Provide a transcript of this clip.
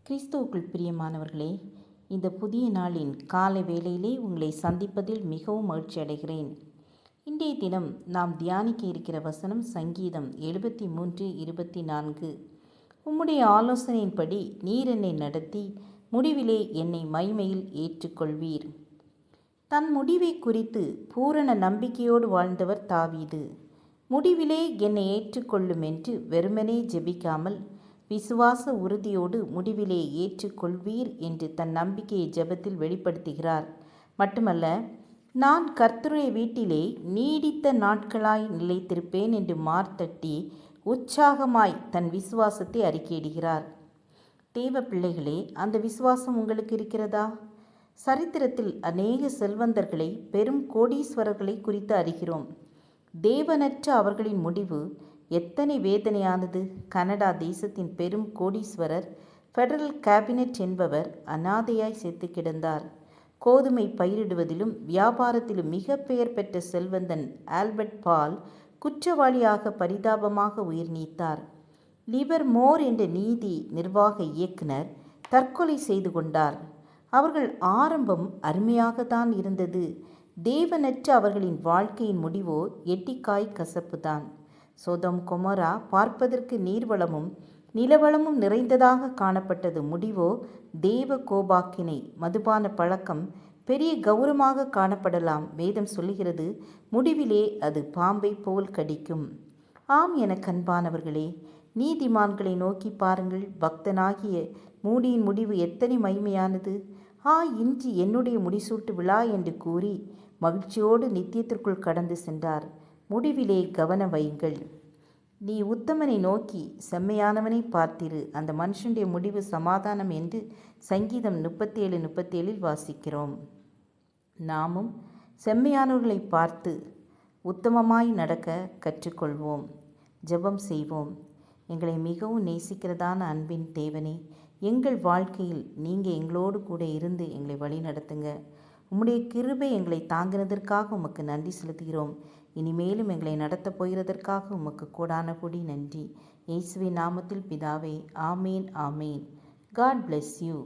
கிறிஸ்துவுக்குள் பிரியமானவர்களே, இந்த புதிய நாளின் காலை வேளையிலே உங்களை சந்திப்பதில் மிகவும் மகிழ்ச்சி அடைகிறேன். இன்றைய தினம் நாம் தியானிக்க இருக்கிற வசனம் சங்கீதம் 73:24. உம்முடைய ஆலோசனையின்படி நீர் என்னை நடத்தி முடிவிலே என்னை மகிமையில் ஏற்றுக்கொள்வீர். தன் முடிவை குறித்து பூரண நம்பிக்கையோடு வாழ்ந்தவர் தாவீது. முடிவிலே என்னை ஏற்றுக்கொள்ளும் என்று வெறுமனே ஜெபிக்காமல் விசுவாச உறுதியோடு முடிவிலே ஏற்றுக்கொள்வீர் என்று தன் நம்பிக்கையை ஜெபத்தில் வெளிப்படுத்துகிறார். மட்டுமல்ல, நான் கர்த்தருடைய வீட்டிலே நீடித்த நாட்களாய் நிலைத்திருப்பேன் என்று மார்த்தட்டி உற்சாகமாய் தன் விசுவாசத்தை அறிக்கையிடுகிறார். தேவ பிள்ளைகளே, அந்த விசுவாசம் உங்களுக்கு இருக்கிறதா? சரித்திரத்தில் அநேக செல்வந்தர்களை, பெரும் கோடீஸ்வரர்களை குறித்து அறிகிறோம். தேவனற்ற அவர்களின் முடிவு எத்தனை வேதனையானது. கனடா தேசத்தின் பெரும் கோடீஸ்வரர் ஃபெடரல் கேபினட் என்பவர் அனாதையாய் செத்து கிடந்தார். கோதுமை பயிரிடுவதிலும் வியாபாரத்திலும் மிக பெயர் பெற்ற செல்வந்தன் ஆல்பர்ட் பால் குற்றவாளியாக பரிதாபமாக உயிர் நீத்தார். லிவர் மோர் என்ற நீதி நிர்வாக இயக்குனர் தற்கொலை செய்து கொண்டார். அவர்கள் ஆரம்பம் அருமையாகத்தான் இருந்தது. தேவனற்ற அவர்களின் வாழ்க்கையின் முடிவோ எட்டிக்காய் கசப்புதான். சோதோம் கொமோரா பார்ப்பதற்கு நீர்வளமும் நிலவளமும் நிறைந்ததாக காணப்பட்டது. முடிவோ தேவ கோபாக்கினை. மதுபான பழக்கம் பெரிய கௌரவமாக காணப்படலாம். வேதம் சொல்லுகிறது, முடிவிலே அது பாம்பை போல் கடிக்கும். ஆம் என கண்பானவர்களே, நீதிமான்களை நோக்கி பாருங்கள். பக்தனாகிய மூடியின் முடிவு எத்தனை மகிமையானது. இன்று என்னுடைய முடிசூட்டு விழா என்று கூறி மகிழ்ச்சியோடு நித்தியத்திற்குள் கடந்து சென்றார். முடிவிலே கவனம் வையுங்கள். நீ உத்தமனை நோக்கி செம்மையானவனை பார்த்திரு, அந்த மனுஷனுடைய முடிவு சமாதானம் என்று சங்கீதம் 37:37 வாசிக்கிறோம். நாமும் செம்மையானவர்களை பார்த்து உத்தமமாய் நடக்க கற்றுக்கொள்வோம். ஜெபம் செய்வோம். எங்களை மிகவும் நேசிக்கிறதான அன்பின் தேவனே, எங்கள் வாழ்க்கையில் நீங்கள் எங்களோடு கூட இருந்து எங்களை வழி நடத்துங்க. உம்முடைய கிருபை எங்களை தாங்கினதற்காக உமக்கு நன்றி செலுத்துகிறோம். இனிமேலும் எங்களை நடத்தப் போகிறதற்காக உமக்கு கோடான கோடி நன்றி. இயேசுவின் நாமத்தில் பிதாவே, ஆமேன் ஆமேன். God bless you.